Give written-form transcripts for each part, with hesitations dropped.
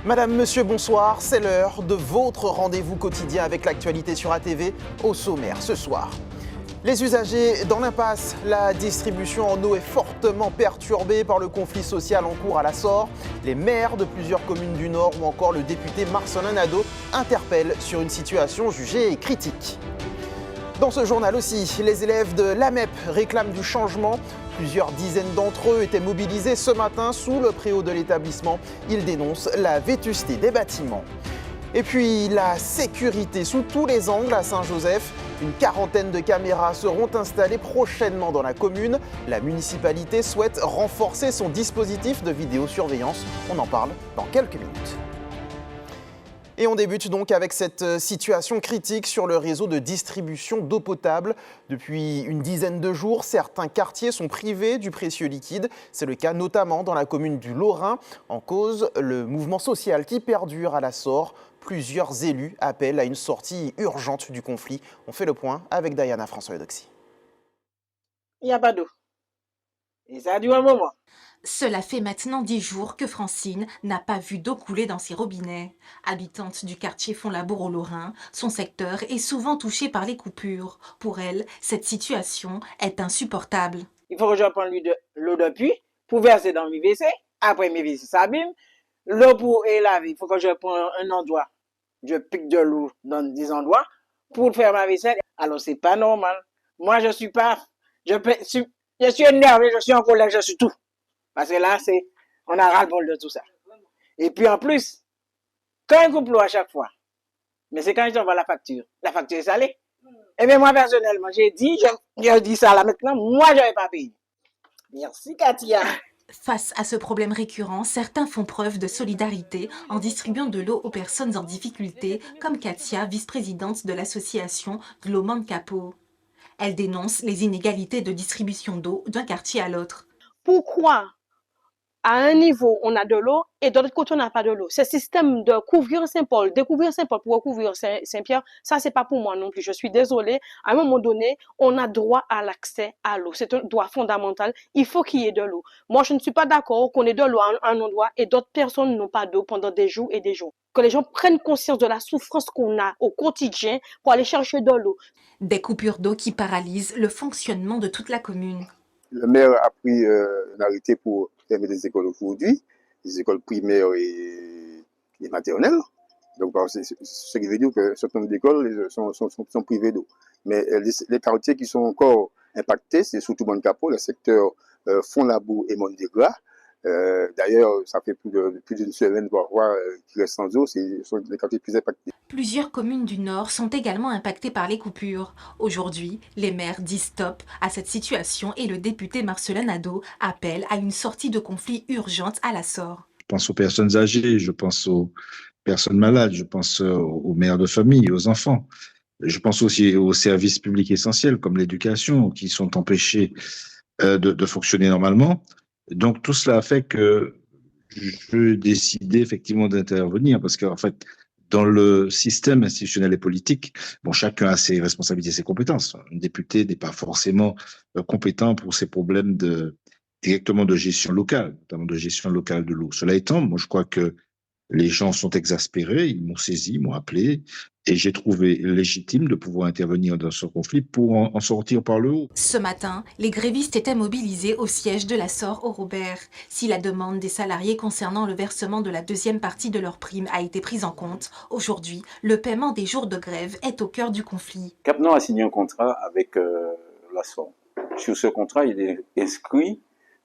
Madame, monsieur, bonsoir, c'est l'heure de votre rendez-vous quotidien avec l'actualité sur ATV. Au sommaire ce soir. Les usagers dans l'impasse, la distribution en eau est fortement perturbée par le conflit social en cours à la Sore. Les maires de plusieurs communes du Nord ou encore le député Marcelin Nadeau interpellent sur une situation jugée critique. Dans ce journal aussi, les élèves de l'AMEP réclament du changement. Plusieurs dizaines d'entre eux étaient mobilisés ce matin sous le préau de l'établissement. Ils dénoncent la vétusté des bâtiments. Et puis la sécurité sous tous les angles à Saint-Joseph. Une quarantaine de caméras seront installées prochainement dans la commune. La municipalité souhaite renforcer son dispositif de vidéosurveillance. On en parle dans quelques minutes. Et on débute donc avec cette situation critique sur le réseau de distribution d'eau potable. Depuis une dizaine de jours, certains quartiers sont privés du précieux liquide. C'est le cas notamment dans la commune du Lorrain. En cause, le mouvement social qui perdure à la Sore. Plusieurs élus appellent à une sortie urgente du conflit. On fait le point avec Diana François-Eudoxie. Il n'y a pas d'eau. Et ça a duré un moment. Cela fait maintenant 10 jours que Francine n'a pas vu d'eau couler dans ses robinets. Habitante du quartier Font-Labour au Lorrain, son secteur est souvent touché par les coupures. Pour elle, cette situation est insupportable. Il faut que je prenne l'eau de puits pour verser dans mes WC. Après mes WC s'abîment. L'eau pour laver, il faut que je prenne un endroit. Je pique de l'eau dans des endroits pour faire ma vaisselle. Alors c'est pas normal. Moi je suis énervé, je suis en colère, je suis tout. Parce que là, on a ras-le-bol de tout ça. Et puis en plus, quand un couple à chaque fois, mais c'est quand je t'envoie la facture est salée. Et bien moi personnellement, j'ai dit ça là maintenant, moi je vais pas payer. Merci Katia. Face à ce problème récurrent, certains font preuve de solidarité en distribuant de l'eau aux personnes en difficulté, comme Katia, vice-présidente de l'association Glomand Capo. Elle dénonce les inégalités de distribution d'eau d'un quartier à l'autre. Pourquoi à un niveau on a de l'eau et de l'autre côté on n'a pas de l'eau? Ce système de couvrir Saint-Paul, découvrir Saint-Paul pour recouvrir Saint-Pierre, ça c'est pas pour moi non plus. Je suis désolée. À un moment donné, on a droit à l'accès à l'eau. C'est un droit fondamental. Il faut qu'il y ait de l'eau. Moi, je ne suis pas d'accord qu'on ait de l'eau à un endroit et d'autres personnes n'ont pas d'eau pendant des jours et des jours. Que les gens prennent conscience de la souffrance qu'on a au quotidien pour aller chercher de l'eau. Des coupures d'eau qui paralysent le fonctionnement de toute la commune. Le maire a pris un arrêté pour fermer des écoles aujourd'hui, les écoles primaires et maternelles. Donc, ce qui veut dire que un certain nombre d'écoles sont privées d'eau. Mais les quartiers qui sont encore impactés, c'est surtout Bonne-Capot, le secteur Font-Labour et Mondégras. D'ailleurs, ça fait plus d'une semaine, voire qui restent sans eau, ce sont les quartiers plus impactés. Plusieurs communes du Nord sont également impactées par les coupures. Aujourd'hui, les maires disent stop à cette situation et le député Marcelin Nadeau appelle à une sortie de conflit urgente à la Sore. Je pense aux personnes âgées, je pense aux personnes malades, je pense aux mères de famille, aux enfants. Je pense aussi aux services publics essentiels comme l'éducation qui sont empêchés de fonctionner normalement. Donc tout cela a fait que je décidais effectivement d'intervenir parce qu'en fait, dans le système institutionnel et politique, bon, chacun a ses responsabilités, ses compétences. Un député n'est pas forcément compétent pour ces problèmes directement de gestion locale, notamment de gestion locale de l'eau. Cela étant, moi, je crois que les gens sont exaspérés, ils m'ont saisi, ils m'ont appelé, et j'ai trouvé légitime de pouvoir intervenir dans ce conflit pour en sortir par le haut. Ce matin, les grévistes étaient mobilisés au siège de la Sore au Robert. Si la demande des salariés concernant le versement de la deuxième partie de leur prime a été prise en compte, aujourd'hui, le paiement des jours de grève est au cœur du conflit. Cap-Nord a signé un contrat avec la Sore. Sur ce contrat, il est inscrit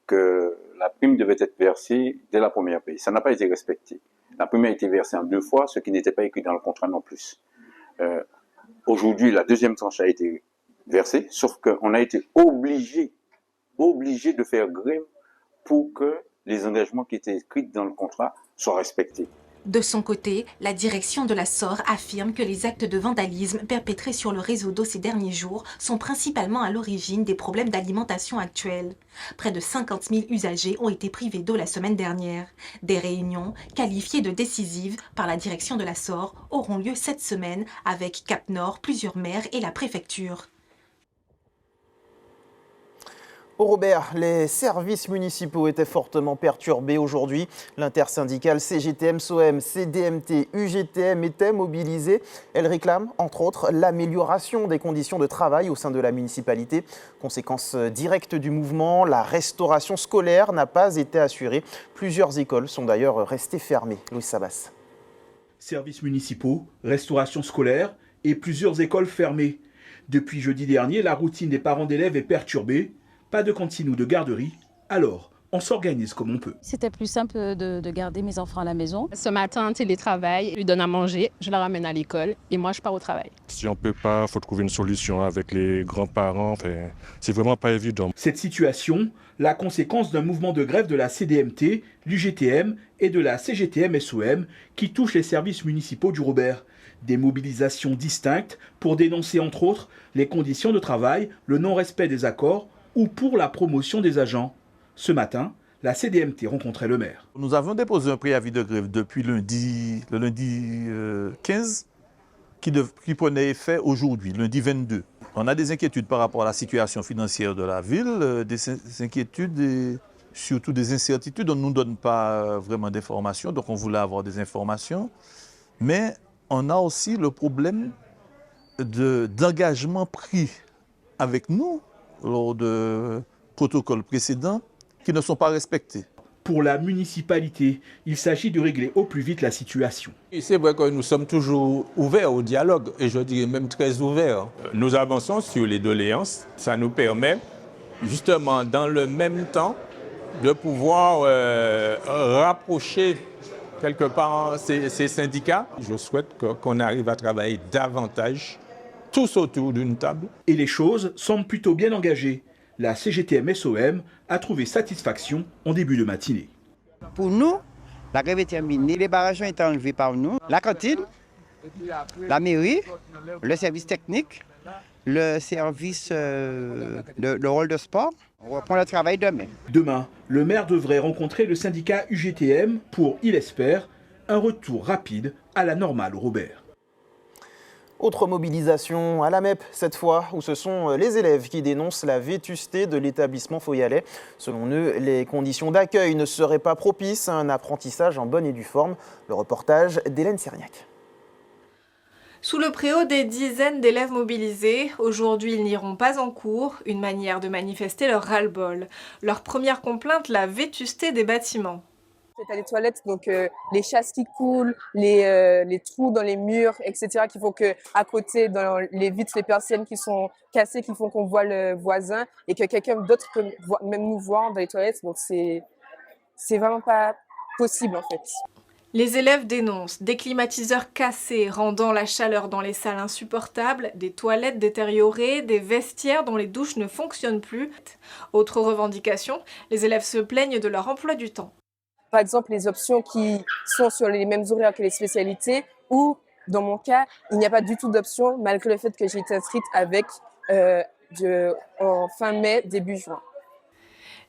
que la prime devait être versée dès la première paye. Ça n'a pas été respecté. La prime a été versée en 2 fois, ce qui n'était pas écrit dans le contrat non plus. Aujourd'hui, la deuxième tranche a été versée, sauf qu'on a été obligé de faire grève pour que les engagements qui étaient écrits dans le contrat soient respectés. De son côté, la direction de la Sore affirme que les actes de vandalisme perpétrés sur le réseau d'eau ces derniers jours sont principalement à l'origine des problèmes d'alimentation actuels. Près de 50 000 usagers ont été privés d'eau la semaine dernière. Des réunions, qualifiées de décisives par la direction de la Sore, auront lieu cette semaine avec Cap-Nord, plusieurs maires et la préfecture. Au Robert, les services municipaux étaient fortement perturbés aujourd'hui. L'intersyndicale CGTM-SOM, CDMT, UGTM était mobilisée. Elle réclame, entre autres, l'amélioration des conditions de travail au sein de la municipalité. Conséquence directe du mouvement, la restauration scolaire n'a pas été assurée. Plusieurs écoles sont d'ailleurs restées fermées. Louis Sabas. Services municipaux, restauration scolaire et plusieurs écoles fermées. Depuis jeudi dernier, la routine des parents d'élèves est perturbée. Pas de cantine ou de garderie, alors on s'organise comme on peut. C'était plus simple de garder mes enfants à la maison. Ce matin, en télétravail, je lui donne à manger, je la ramène à l'école et moi je pars au travail. Si on ne peut pas, il faut trouver une solution avec les grands-parents. Enfin, c'est vraiment pas évident. Cette situation, la conséquence d'un mouvement de grève de la CDMT, l'UGTM et de la CGTM-SOM qui touche les services municipaux du Robert. Des mobilisations distinctes pour dénoncer entre autres les conditions de travail, le non-respect des accords ou pour la promotion des agents. Ce matin, la CDMT rencontrait le maire. Nous avons déposé un préavis de grève depuis le lundi 15 qui prenait effet aujourd'hui, lundi 22. On a des inquiétudes par rapport à la situation financière de la ville, des inquiétudes et surtout des incertitudes. On ne nous donne pas vraiment d'informations, donc on voulait avoir des informations. Mais on a aussi le problème d'engagement pris avec nous lors de protocoles précédents qui ne sont pas respectés. Pour la municipalité, il s'agit de régler au plus vite la situation. C'est vrai que nous sommes toujours ouverts au dialogue, et je dirais même très ouverts. Nous avançons sur les doléances. Ça nous permet justement dans le même temps de pouvoir rapprocher quelque part ces syndicats. Je souhaite qu'on arrive à travailler davantage tous autour d'une table. Et les choses semblent plutôt bien engagées. La CGTM-SOM a trouvé satisfaction en début de matinée. Pour nous, la grève est terminée, les barrages ont été enlevés par nous. La cantine, la mairie, le service technique, le service, le rôle de sport. On reprend le travail demain. Demain, le maire devrait rencontrer le syndicat UGTM pour, il espère, un retour rapide à la normale au Robert. Autre mobilisation à la MEP, cette fois, où ce sont les élèves qui dénoncent la vétusté de l'établissement Foyalais. Selon eux, les conditions d'accueil ne seraient pas propices à un apprentissage en bonne et due forme. Le reportage d'Hélène Serniac. Sous le préau des dizaines d'élèves mobilisés, aujourd'hui ils n'iront pas en cours, une manière de manifester leur ras-le-bol. Leur première complainte, la vétusté des bâtiments. T'as les toilettes, donc les chasses qui coulent, les trous dans les murs, etc. qui font que à côté, dans les vitres, les persiennes qui sont cassées, qui font qu'on voit le voisin et que quelqu'un d'autre peut même nous voir dans les toilettes. Donc c'est vraiment pas possible en fait. Les élèves dénoncent des climatiseurs cassés rendant la chaleur dans les salles insupportable, des toilettes détériorées, des vestiaires dont les douches ne fonctionnent plus. Autre revendication, les élèves se plaignent de leur emploi du temps. Par exemple, les options qui sont sur les mêmes horaires que les spécialités ou, dans mon cas, il n'y a pas du tout d'option malgré le fait que j'ai été inscrite avec en fin mai, début juin.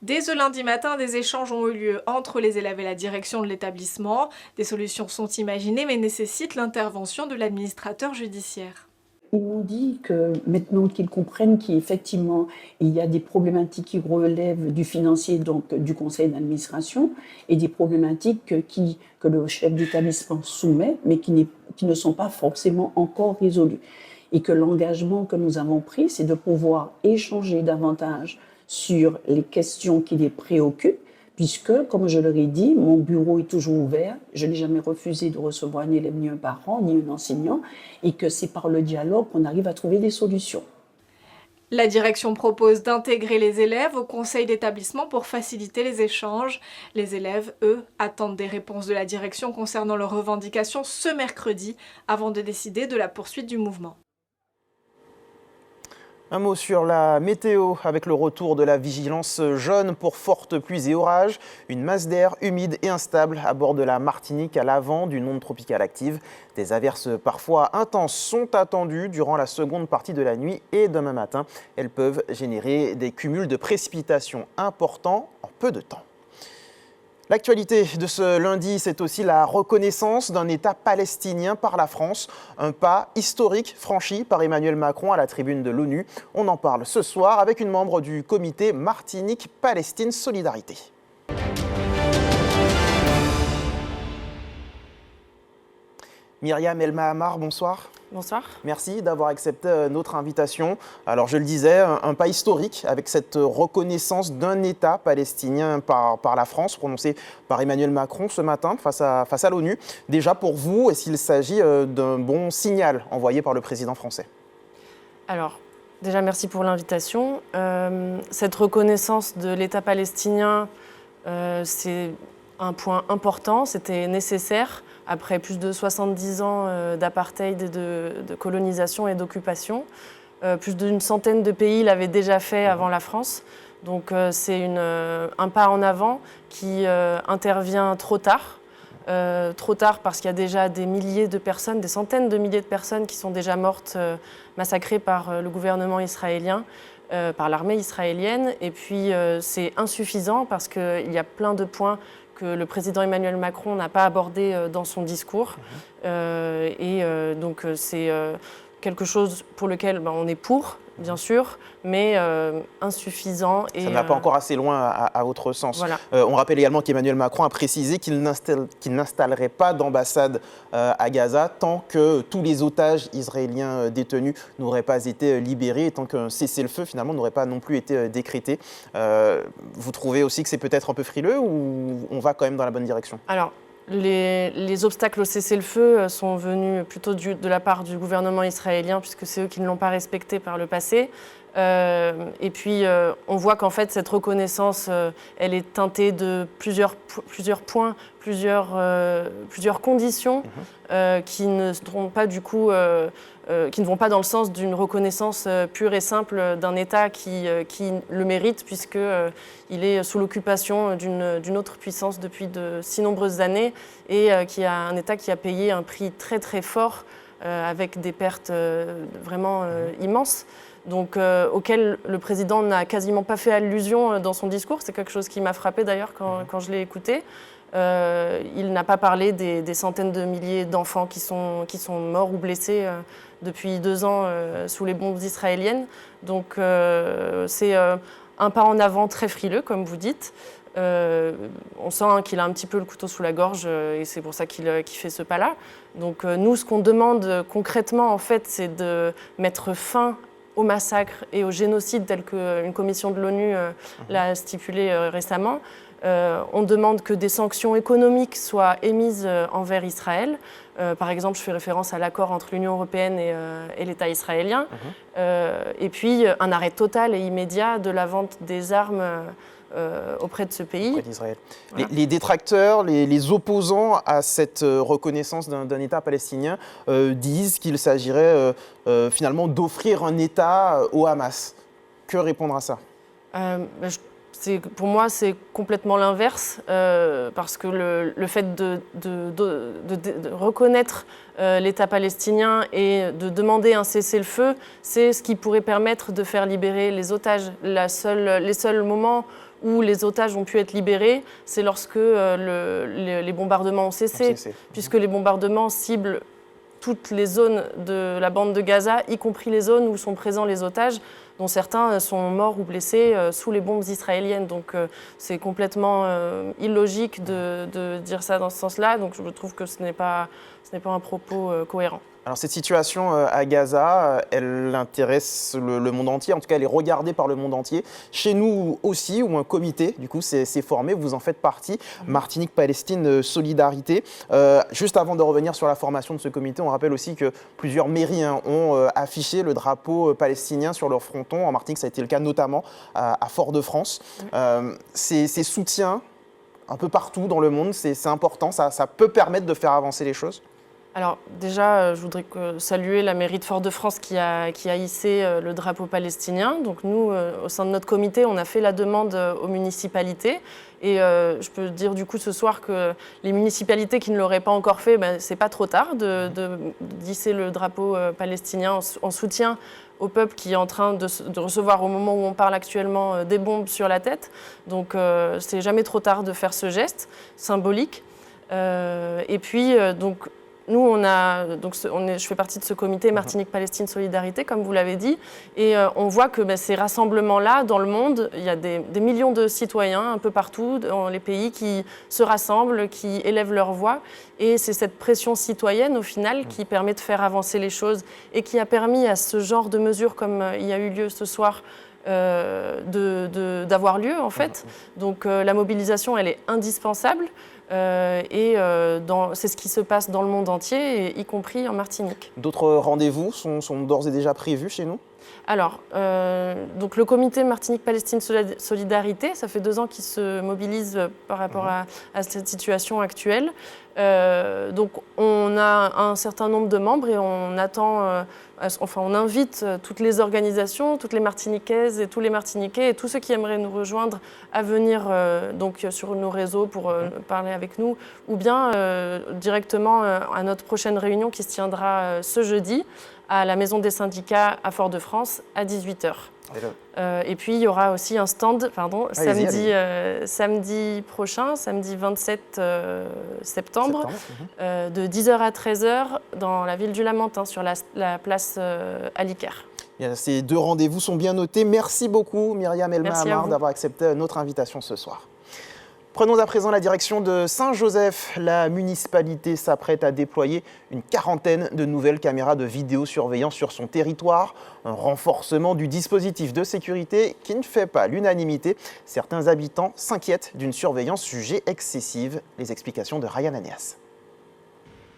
Dès ce lundi matin, des échanges ont eu lieu entre les élèves et la direction de l'établissement. Des solutions sont imaginées mais nécessitent l'intervention de l'administrateur judiciaire. Ils m'ont dit que maintenant qu'ils comprennent qu'effectivement il y a des problématiques qui relèvent du financier, donc du conseil d'administration, et des problématiques que le chef d'établissement soumet, mais qui ne sont pas forcément encore résolues. Et que l'engagement que nous avons pris, c'est de pouvoir échanger davantage sur les questions qui les préoccupent, puisque, comme je leur ai dit, mon bureau est toujours ouvert. Je n'ai jamais refusé de recevoir un élève, ni un parent, ni un enseignant, et que c'est par le dialogue qu'on arrive à trouver des solutions. La direction propose d'intégrer les élèves au conseil d'établissement pour faciliter les échanges. Les élèves, eux, attendent des réponses de la direction concernant leurs revendications ce mercredi, avant de décider de la poursuite du mouvement. Un mot sur la météo avec le retour de la vigilance jaune pour fortes pluies et orages. Une masse d'air humide et instable à bord de la Martinique à l'avant d'une onde tropicale active. Des averses parfois intenses sont attendues durant la seconde partie de la nuit et demain matin. Elles peuvent générer des cumuls de précipitations importants en peu de temps. L'actualité de ce lundi, c'est aussi la reconnaissance d'un État palestinien par la France. Un pas historique franchi par Emmanuel Macron à la tribune de l'ONU. On en parle ce soir avec une membre du comité Martinique-Palestine Solidarité. Myriam El Mahamar, bonsoir. Bonsoir. Merci d'avoir accepté notre invitation. Alors je le disais, un pas historique avec cette reconnaissance d'un État palestinien par la France, prononcée par Emmanuel Macron ce matin face à l'ONU. Déjà pour vous, est-ce qu'il s'agit d'un bon signal envoyé par le président français? Alors, déjà merci pour l'invitation. Cette reconnaissance de l'État palestinien, c'est un point important, c'était nécessaire. Après plus de 70 ans d'apartheid, de colonisation et d'occupation. Plus d'une centaine de pays l'avaient déjà fait avant la France. Donc c'est un pas en avant qui intervient trop tard. Trop tard parce qu'il y a déjà des milliers de personnes, des centaines de milliers de personnes qui sont déjà mortes, massacrées par le gouvernement israélien, par l'armée israélienne. Et puis c'est insuffisant parce qu'il y a plein de points que le président Emmanuel Macron n'a pas abordé dans son discours. Donc c'est quelque chose pour lequel on est pour, bien sûr, mais insuffisant. Ça n'a pas encore assez loin à votre sens. Voilà. On rappelle également qu'Emmanuel Macron a précisé qu'il n'installerait pas d'ambassade à Gaza tant que tous les otages israéliens détenus n'auraient pas été libérés et tant qu'un cessez-le-feu finalement n'aurait pas non plus été décrété. Vous trouvez aussi que c'est peut-être un peu frileux ou on va quand même dans la bonne direction? Alors, les obstacles au cessez-le-feu sont venus plutôt de la part du gouvernement israélien, puisque c'est eux qui ne l'ont pas respecté par le passé. Et puis, on voit qu'en fait, cette reconnaissance, elle est teintée de plusieurs points, plusieurs conditions qui ne seront pas du coup, qui ne vont pas dans le sens d'une reconnaissance pure et simple d'un État qui le mérite, puisqu'il est sous l'occupation d'une autre puissance depuis de si nombreuses années et qui a un État qui a payé un prix très très fort avec des pertes vraiment immenses. Donc, auquel le président n'a quasiment pas fait allusion dans son discours. C'est quelque chose qui m'a frappée d'ailleurs quand je l'ai écouté. Il n'a pas parlé des centaines de milliers d'enfants qui sont morts ou blessés depuis 2 ans sous les bombes israéliennes. Donc, c'est un pas en avant très frileux, comme vous dites. On sent qu'il a un petit peu le couteau sous la gorge et c'est pour ça qu'il fait ce pas-là. Donc, nous, ce qu'on demande concrètement, en fait, c'est de mettre fin au massacre et au génocide tel qu'une commission de l'ONU l'a stipulé récemment. On demande que des sanctions économiques soient émises envers Israël. Par exemple, je fais référence à l'accord entre l'Union européenne et l'État israélien. Et puis, un arrêt total et immédiat de la vente des armes auprès de ce pays. Auprès d'Israël. Voilà. Les détracteurs, les opposants à cette reconnaissance d'un État palestinien disent qu'il s'agirait finalement d'offrir un État au Hamas. Que répondre à ça? Pour moi, c'est complètement l'inverse, parce que le fait de reconnaître l'État palestinien et de demander un cessez-le-feu, c'est ce qui pourrait permettre de faire libérer les otages. Les seuls moments où les otages ont pu être libérés, c'est lorsque les bombardements ont cessé, puisque les bombardements ciblent toutes les zones de la bande de Gaza, y compris les zones où sont présents les otages, dont certains sont morts ou blessés sous les bombes israéliennes. Donc c'est complètement illogique de dire ça dans ce sens-là. Donc je trouve que ce n'est pas un propos cohérent. Alors cette situation à Gaza, elle intéresse le monde entier, en tout cas elle est regardée par le monde entier. Chez nous aussi, où un comité du coup s'est formé, vous en faites partie, Martinique-Palestine Solidarité. Juste avant de revenir sur la formation de ce comité, on rappelle aussi que plusieurs mairies ont affiché le drapeau palestinien sur leur fronton. En Martinique, ça a été le cas notamment à Fort-de-France. Ces soutiens un peu partout dans le monde, c'est important, ça peut permettre de faire avancer les choses? Alors déjà, je voudrais saluer la mairie de Fort-de-France qui a hissé le drapeau palestinien. Donc nous, au sein de notre comité, on a fait la demande aux municipalités. Et je peux dire du coup ce soir que les municipalités qui ne l'auraient pas encore fait, c'est pas trop tard d'hisser le drapeau palestinien en soutien au peuple qui est en train de recevoir, au moment où on parle actuellement, des bombes sur la tête. Donc c'est jamais trop tard de faire ce geste symbolique. Et puis, donc, nous, je fais partie de ce comité Martinique-Palestine Solidarité, comme vous l'avez dit, et on voit que ces rassemblements-là, dans le monde, il y a des millions de citoyens un peu partout dans les pays qui se rassemblent, qui élèvent leur voix, et c'est cette pression citoyenne, au final, qui permet de faire avancer les choses et qui a permis à ce genre de mesures, comme il y a eu lieu ce soir, d'avoir lieu, en fait. Donc la mobilisation, elle est indispensable. C'est ce qui se passe dans le monde entier, y compris en Martinique. D'autres rendez-vous sont d'ores et déjà prévus chez nous ? Alors, donc le comité Martinique-Palestine Solidarité, ça fait 2 ans qu'il se mobilise par rapport à cette situation actuelle. Donc on a un certain nombre de membres et on attend, on invite toutes les organisations, toutes les Martiniquaises et tous les Martiniquais et tous ceux qui aimeraient nous rejoindre à venir donc sur nos réseaux pour parler avec nous, ou bien directement à notre prochaine réunion qui se tiendra ce jeudi à la Maison des syndicats à Fort-de-France à 18h. Et puis il y aura aussi un stand samedi prochain, samedi 27 septembre, de 10h à 13h dans la ville du Lamentin, sur la place Alicaire. Ces 2 rendez-vous sont bien notés. Merci beaucoup Myriam El-Mahamar d'avoir accepté notre invitation ce soir. Prenons à présent la direction de Saint-Joseph. La municipalité s'apprête à déployer une 40aine de nouvelles caméras de vidéosurveillance sur son territoire. Un renforcement du dispositif de sécurité qui ne fait pas l'unanimité. Certains habitants s'inquiètent d'une surveillance jugée excessive. Les explications de Ryan Aneas.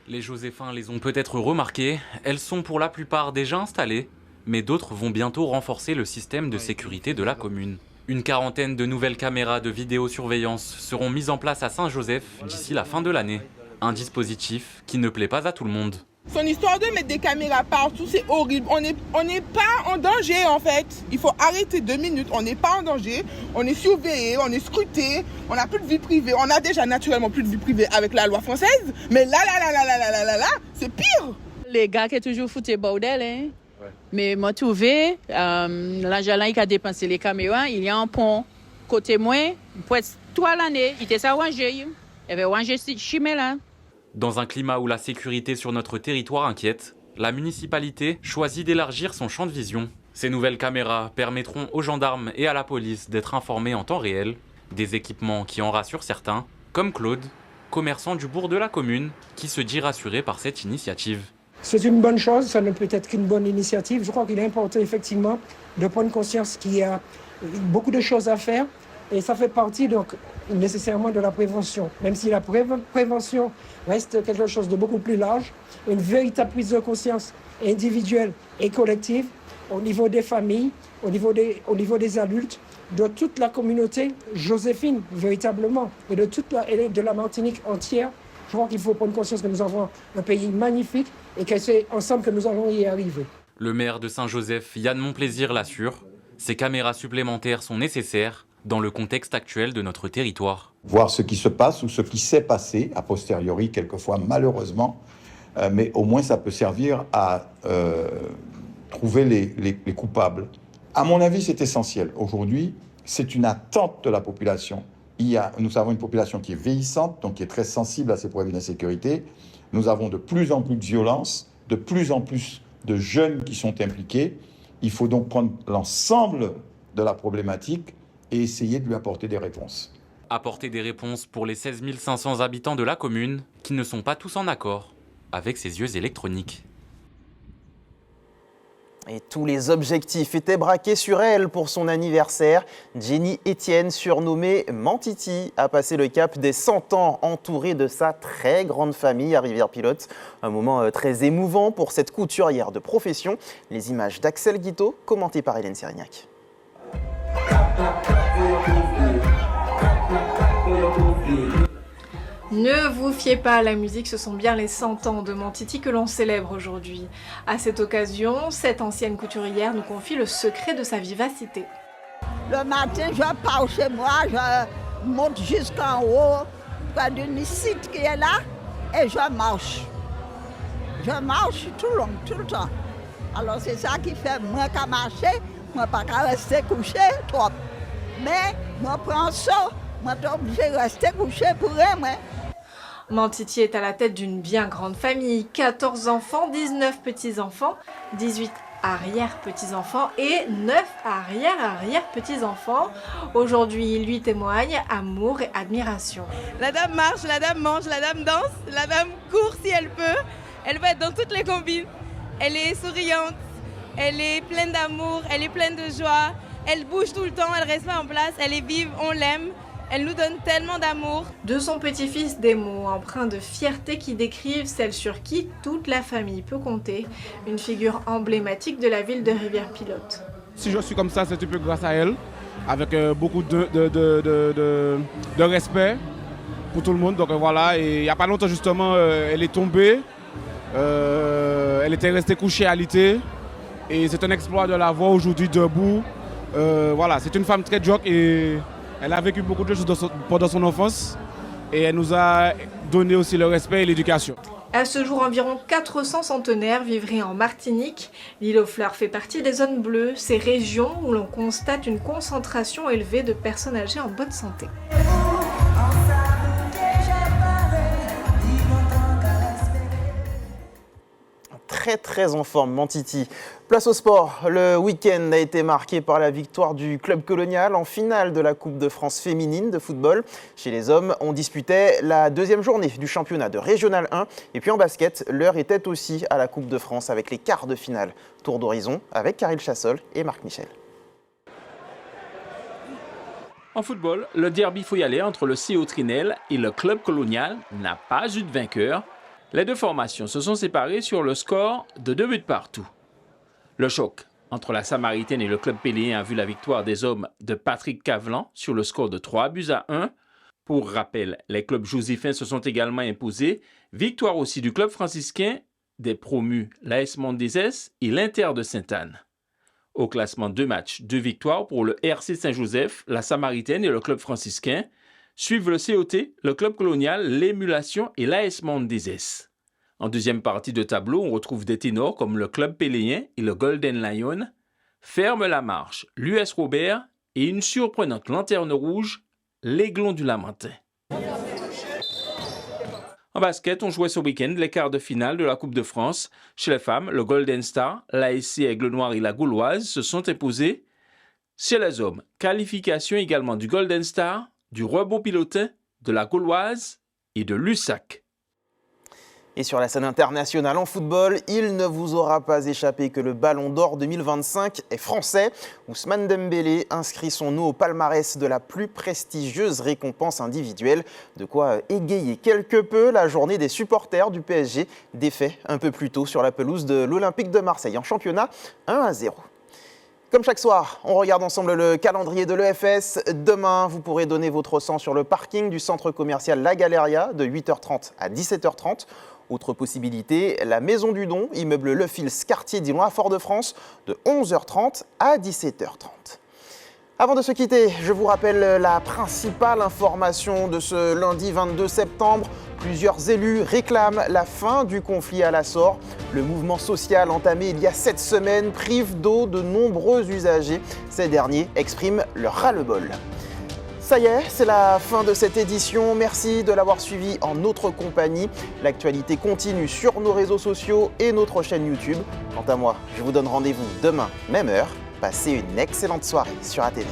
Les Joséphins les ont peut-être remarquées. Elles sont pour la plupart déjà installées, mais d'autres vont bientôt renforcer le système de sécurité de la commune. Une 40aine de nouvelles caméras de vidéosurveillance seront mises en place à Saint-Joseph d'ici la fin de l'année. Un dispositif qui ne plaît pas à tout le monde. Son histoire de mettre des caméras partout, c'est horrible. On n'est pas en danger en fait. Il faut arrêter 2 minutes. On n'est pas en danger. On est surveillé, on est scruté. On n'a plus de vie privée. On a déjà naturellement plus de vie privée avec la loi française. Mais là, c'est pire. Les gars qui toujours foutent bordel, hein. Mais moi trouvé, l'argent il a dépensé les caméras, il y a un pont côté moi, presque toute l'année, il était ça rangé, il avait rangé chimé là. Dans un climat où la sécurité sur notre territoire inquiète, la municipalité choisit d'élargir son champ de vision. Ces nouvelles caméras permettront aux gendarmes et à la police d'être informés en temps réel, des équipements qui en rassurent certains, comme Claude, commerçant du bourg de la commune, qui se dit rassuré par cette initiative. C'est une bonne chose, ça ne peut être qu'une bonne initiative. Je crois qu'il est important effectivement de prendre conscience qu'il y a beaucoup de choses à faire et ça fait partie donc nécessairement de la prévention. Même si la prévention reste quelque chose de beaucoup plus large, une véritable prise de conscience individuelle et collective au niveau des familles, au niveau des adultes, de toute la communauté joséphine véritablement et de la Martinique entière. Je crois qu'il faut prendre conscience que nous avons un pays magnifique et que c'est ensemble que nous allons y arriver. Le maire de Saint-Joseph, Yann Monplaisir, l'assure. Ces caméras supplémentaires sont nécessaires dans le contexte actuel de notre territoire. Voir ce qui se passe ou ce qui s'est passé, a posteriori, quelquefois malheureusement, mais au moins ça peut servir à trouver les coupables. À mon avis, c'est essentiel. Aujourd'hui, c'est une attente de la population. Nous avons une population qui est vieillissante, donc qui est très sensible à ces problèmes d'insécurité. Nous avons de plus en plus de violence, de plus en plus de jeunes qui sont impliqués. Il faut donc prendre l'ensemble de la problématique et essayer de lui apporter des réponses. Apporter des réponses pour les 16 500 habitants de la commune qui ne sont pas tous en accord avec ces yeux électroniques. Et tous les objectifs étaient braqués sur elle pour son anniversaire. Jenny Etienne, surnommée Mantiti, a passé le cap des 100 ans entourée de sa très grande famille à Rivière-Pilote. Un moment très émouvant pour cette couturière de profession. Les images d'Axel Guiteau, commentées par Hélène Sérignac. Ne vous fiez pas à la musique, ce sont bien les 100 ans de Mantiti que l'on célèbre aujourd'hui. À cette occasion, cette ancienne couturière nous confie le secret de sa vivacité. Le matin, je pars chez moi, je monte jusqu'en haut, près d'une site qui est là, et je marche. Je marche tout le temps. Alors c'est ça qui fait moi qu'à marcher, moi pas qu'à rester couché trop. Mais moi prends ça, moi t'es obligé de rester couché pour rien, moi. Mantiti est à la tête d'une bien grande famille, 14 enfants, 19 petits-enfants, 18 arrière-petits-enfants et 9 arrière-arrière-petits-enfants. Aujourd'hui, il lui témoigne amour et admiration. La dame marche, la dame mange, la dame danse, la dame court si elle peut. Elle va être dans toutes les combines. Elle est souriante, elle est pleine d'amour, elle est pleine de joie. Elle bouge tout le temps, elle reste pas en place, elle est vive, on l'aime. Elle nous donne tellement d'amour. De son petit-fils, des mots empreints de fierté qui décrivent celle sur qui toute la famille peut compter. Une figure emblématique de la ville de Rivière-Pilote. Si je suis comme ça, c'est un peu grâce à elle, avec beaucoup de respect pour tout le monde. Donc voilà, et il n'y a pas longtemps justement, elle est tombée. Elle était restée couchée à l'ité. Et c'est un exploit de la voir aujourd'hui debout. Voilà, c'est une femme très joke et elle a vécu beaucoup de choses pendant son enfance et elle nous a donné aussi le respect et l'éducation. À ce jour, environ 400 centenaires vivraient en Martinique. L'île aux Fleurs fait partie des zones bleues, ces régions où l'on constate une concentration élevée de personnes âgées en bonne santé. Très en forme, Mantiti. Place au sport. Le week-end a été marqué par la victoire du club colonial en finale de la Coupe de France féminine de football. Chez les hommes, on disputait la deuxième journée du championnat de Régional 1. Et puis en basket, l'heure était aussi à la Coupe de France avec les quarts de finale. Tour d'horizon avec Caril Chassol et Marc Michel. En football, le derby foyalais entre le CO Trinel et le club colonial n'a pas eu de vainqueur. Les deux formations se sont séparées sur le score de 2 buts partout. Le choc entre la Samaritaine et le club péléen a vu la victoire des hommes de Patrick Cavelan sur le score de 3-1. Pour rappel, les clubs joséphins se sont également imposés. Victoire aussi du club franciscain, des promus l'AS Mondezès et l'Inter de Sainte-Anne. Au classement, 2 matchs, 2 victoires pour le RC Saint-Joseph, la Samaritaine et le club franciscain. Suivent le COT, le club colonial, l'Émulation et l'AS Mondezès. En deuxième partie de tableau, on retrouve des ténors comme le club péléen et le Golden Lion. Ferme la marche, l'US Robert et une surprenante lanterne rouge, l'Aiglon du Lamentin. En basket, on jouait ce week-end les quarts de finale de la Coupe de France. Chez les femmes, le Golden Star, l'ASC Aigle Noir et la Gauloise se sont imposés. Chez les hommes, qualification également du Golden Star, du Rebond Pilotin, de la Gauloise et de l'USAC. Et sur la scène internationale en football, il ne vous aura pas échappé que le Ballon d'Or 2025 est français. Ousmane Dembélé inscrit son nom au palmarès de la plus prestigieuse récompense individuelle. De quoi égayer quelque peu la journée des supporters du PSG, défait un peu plus tôt sur la pelouse de l'Olympique de Marseille en championnat 1-0. Comme chaque soir, on regarde ensemble le calendrier de l'EFS. Demain, vous pourrez donner votre sang sur le parking du centre commercial La Galeria de 8h30 à 17h30. Autre possibilité, la Maison du Don, immeuble Le Fils, quartier Dillon à Fort-de-France, de 11h30 à 17h30. Avant de se quitter, je vous rappelle la principale information de ce lundi 22 septembre. Plusieurs élus réclament la fin du conflit à la Sorre. Le mouvement social entamé il y a 7 semaines prive d'eau de nombreux usagers. Ces derniers expriment leur ras-le-bol. Ça y est, c'est la fin de cette édition. Merci de l'avoir suivi en notre compagnie. L'actualité continue sur nos réseaux sociaux et notre chaîne YouTube. Quant à moi, je vous donne rendez-vous demain, même heure. Passez une excellente soirée sur ATV.